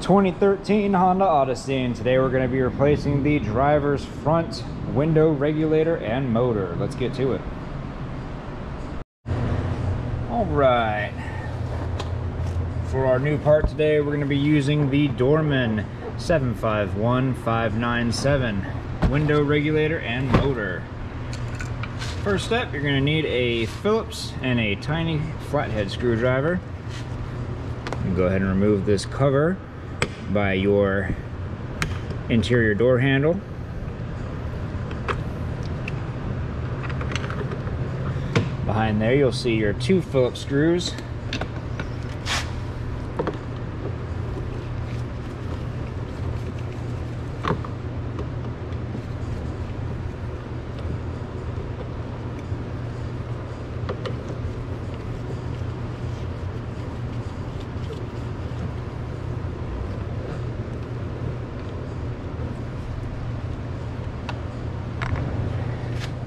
2013 Honda Odyssey, and today we're going to be replacing the driver's front window regulator and motor. Let's get to it. Alright, for our new part today, we're going to be using the Dorman 751597 window regulator and motor. First step, you're going to need a Phillips and a tiny flathead screwdriver. You can go ahead and remove this cover by your interior door handle. Behind there you'll see your 2 Phillips screws.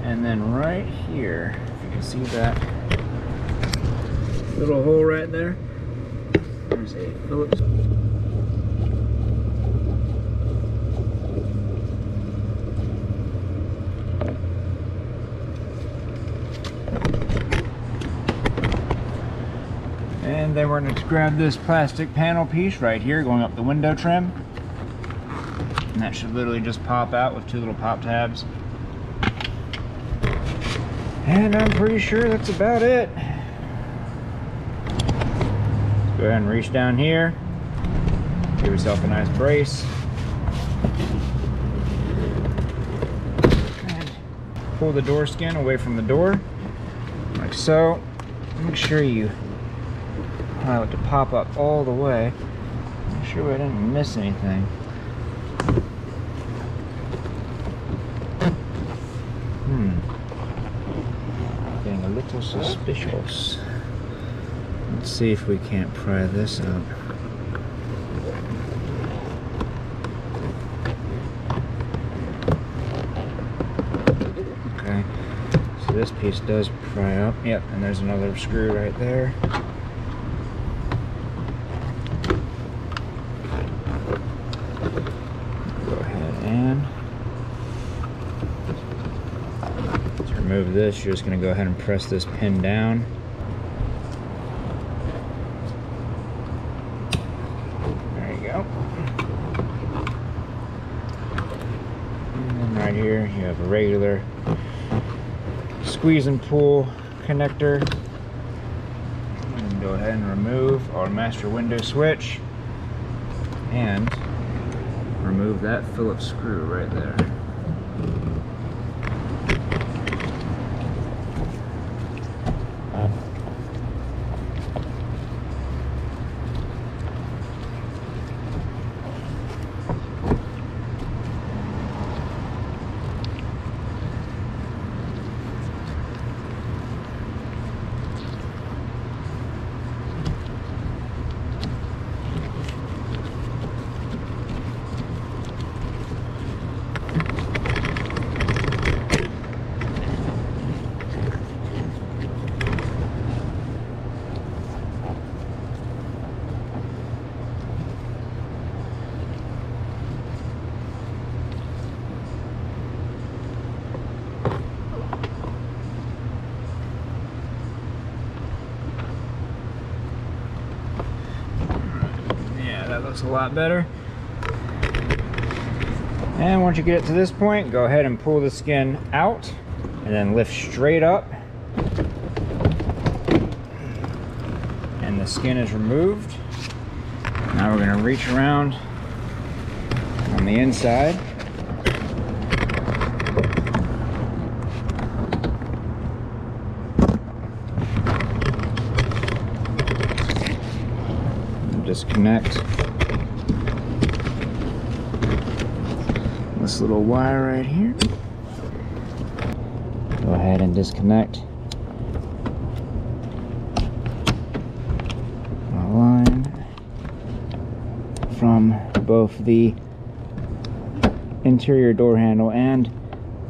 And then right here, if you can see that little hole right there, there's a Phillips. And then we're going to grab this plastic panel piece right here going up the window trim. And that should literally just pop out with 2 little pop tabs. And I'm pretty sure that's about it. Let's go ahead and reach down here. Give yourself a nice brace. And pull the door skin away from the door, like so. Make sure you allow it to pop up all the way. Make sure I didn't miss anything. Getting a little suspicious. Let's see if we can't pry this out. Okay, so this piece does pry up. Yep, and there's another screw right there. Go ahead and remove this. You're just going to go ahead and press this pin down. There you go. And then right here you have a regular squeeze and pull connector. And go ahead and remove our master window switch and remove that Phillips screw right there. That looks a lot better. And once you get it to this point, go ahead and pull the skin out and then lift straight up. And the skin is removed. Now we're going to reach around on the inside. Disconnect this little wire right here. Go ahead and disconnect a line from both the interior door handle and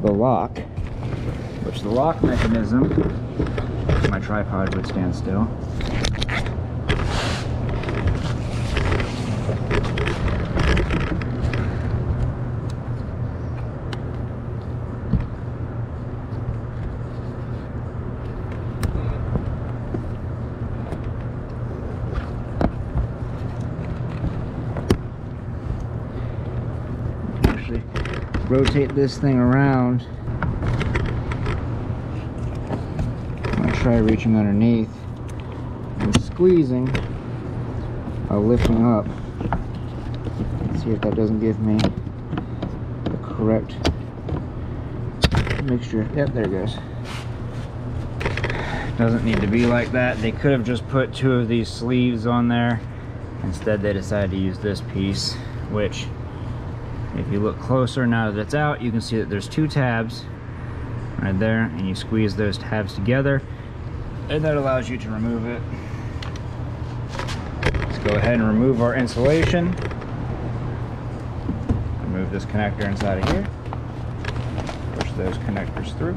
the lock, which the lock mechanism, my tripod would stand still. rotate this thing around. I'm gonna try reaching underneath and squeezing while lifting up. Let's see if that doesn't give me the correct mixture. Yep, there it goes. Doesn't need to be like that. They could have just put 2 of these sleeves on there. Instead they decided to use this piece, which if you look closer now that it's out, you can see that there's 2 tabs right there, and you squeeze those tabs together and that allows you to remove it. Let's go ahead and remove our insulation. Remove this connector inside of here. Push those connectors through.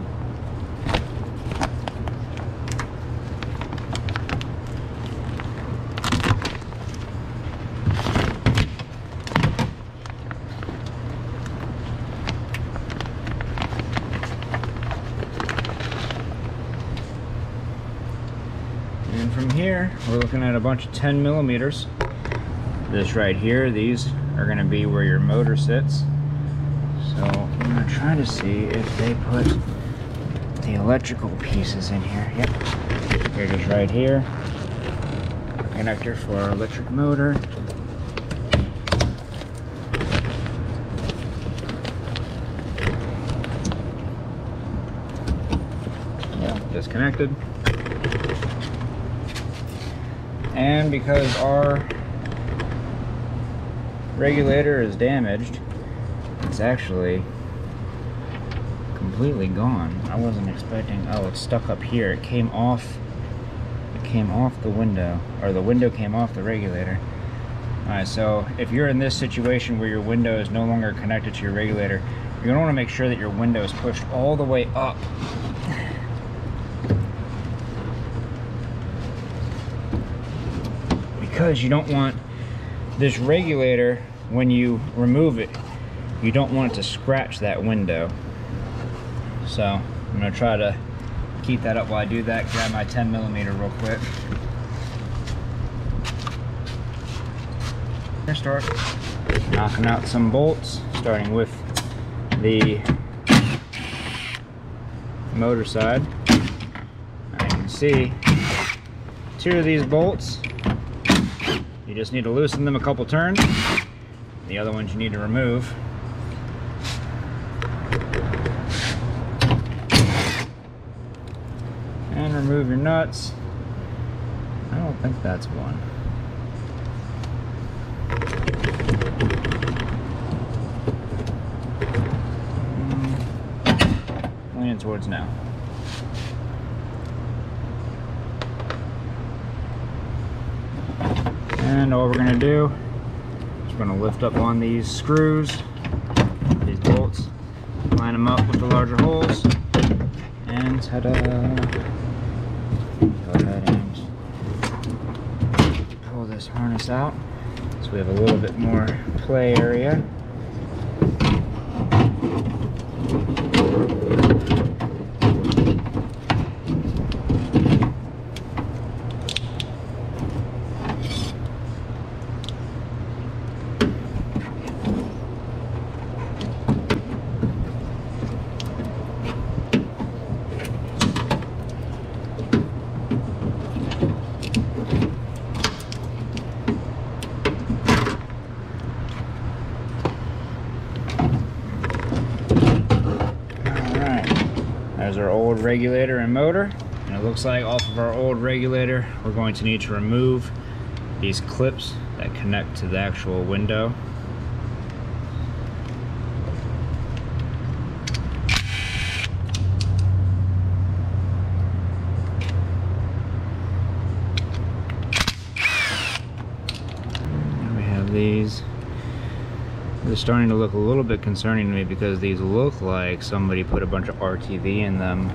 And from here, we're looking at a bunch of 10 millimeters. This right here, these are going to be where your motor sits. So I'm going to try to see if they put the electrical pieces in here. Yep, they're just right here. Connector for our electric motor. Yeah, disconnected. And because our regulator is damaged, it's actually completely gone. I wasn't expecting, oh, it's stuck up here. It came off the window, or the window came off the regulator. Alright, so if you're in this situation where your window is no longer connected to your regulator, you're gonna want to make sure that your window is pushed all the way up. Because you don't want this regulator, when you remove it, you don't want it to scratch that window. So I'm going to try to keep that up while I do that. Grab my 10 millimeter real quick. Start knocking out some bolts, starting with the motor side. Now you can see 2 of these bolts. You just need to loosen them a couple turns. The other ones you need to remove. And remove your nuts. I don't think that's one. Leaning towards now. And all we're going to do is we're going to lift up on these screws, these bolts, line them up with the larger holes, and ta-da! Go ahead and pull this harness out so we have a little bit more play area. There's our old regulator and motor, and it looks like off of our old regulator we're going to need to remove these clips that connect to the actual window. And we have these. They're starting to look a little bit concerning to me because these look like somebody put a bunch of RTV in them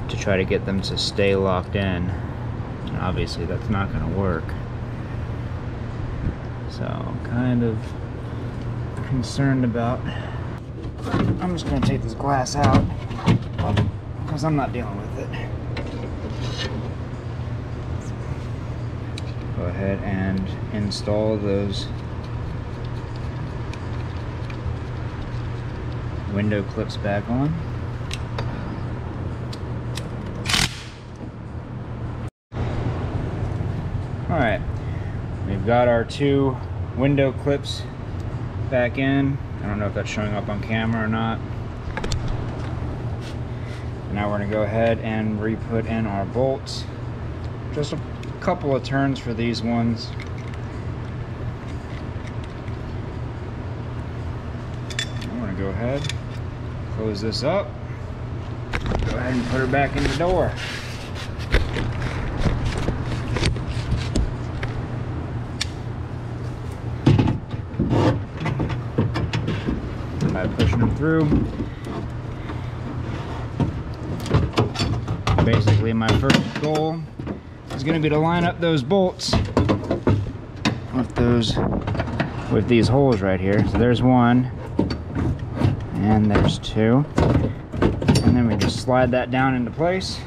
to try to get them to stay locked in. And obviously that's not going to work. So I'm kind of concerned about... I'm just going to take this glass out because I'm not dealing with it. Go ahead and install those Window clips back on. Alright, we've got our 2 window clips back in. I don't know if that's showing up on camera or not. Now we're going to go ahead and re-put in our bolts. Just a couple of turns for these ones. I'm going to go ahead, close this up, go ahead and put her back in the door. By pushing them through. Basically, my first goal is going to be to line up those bolts with these holes right here. So there's 1, and there's 2, and then we just slide that down into place.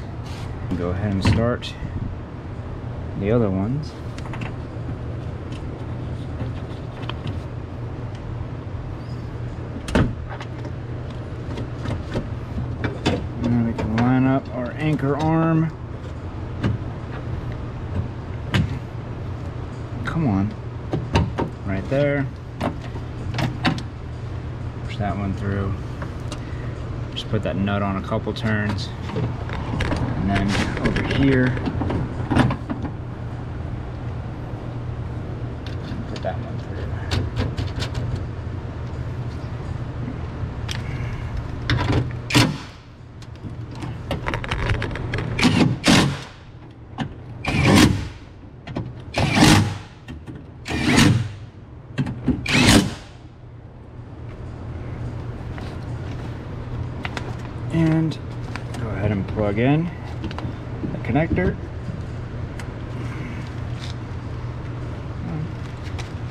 Go ahead and start the other ones. Up our anchor arm. Come on. Right there. Push that one through. Just put that nut on a couple turns. And then over here. Put that one through. And go ahead and plug in the connector.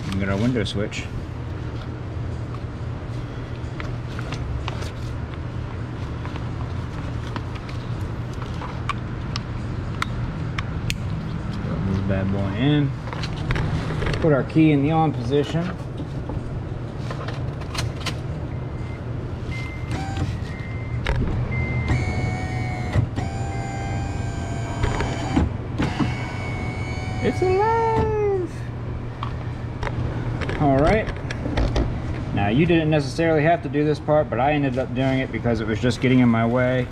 And get our window switch. Plug this bad boy in. Put our key in the on position. It's alive! Alright. Now, you didn't necessarily have to do this part, but I ended up doing it because it was just getting in my way.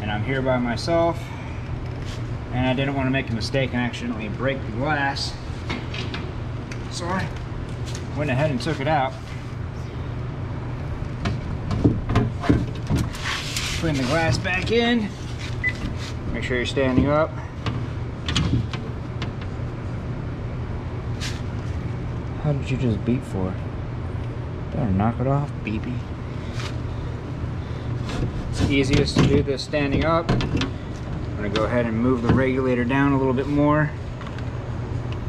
And I'm here by myself. And I didn't want to make a mistake and accidentally break the glass. So I went ahead and took it out. Putting the glass back in. Make sure you're standing up. How did you just beep for? Better knock it off, beepy. It's easiest to do this standing up. I'm gonna go ahead and move the regulator down a little bit more.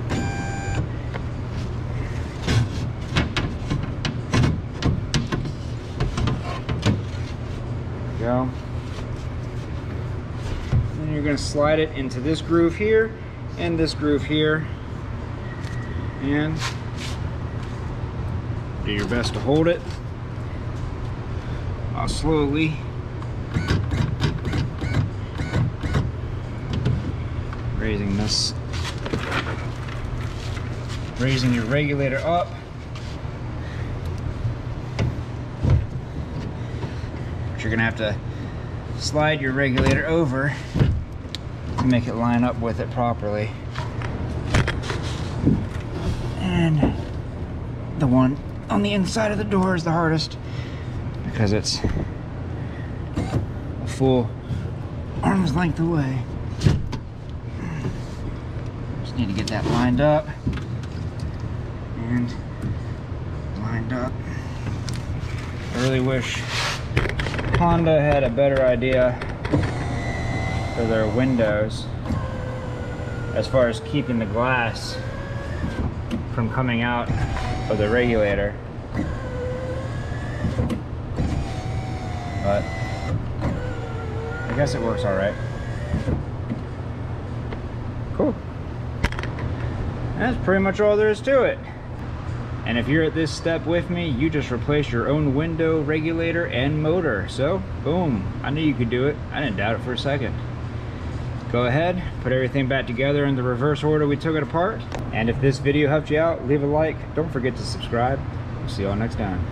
There we go. Then you're gonna slide it into this groove here and this groove here. And do your best to hold it. I'll slowly raising your regulator up. But you're gonna have to slide your regulator over to make it line up with it properly. And the one on the inside of the door is the hardest because it's a full arm's length away. Just need to get that lined up and lined up. I really wish Honda had a better idea for their windows as far as keeping the glass from coming out of the regulator, but I guess it works all right. Cool. That's pretty much all there is to it. And if you're at this step with me, you just replaced your own window regulator and motor. So, boom, I knew you could do it. I didn't doubt it for a second. Go ahead, put everything back together in the reverse order we took it apart. And if this video helped you out, leave a like. Don't forget to subscribe. We'll see y'all next time.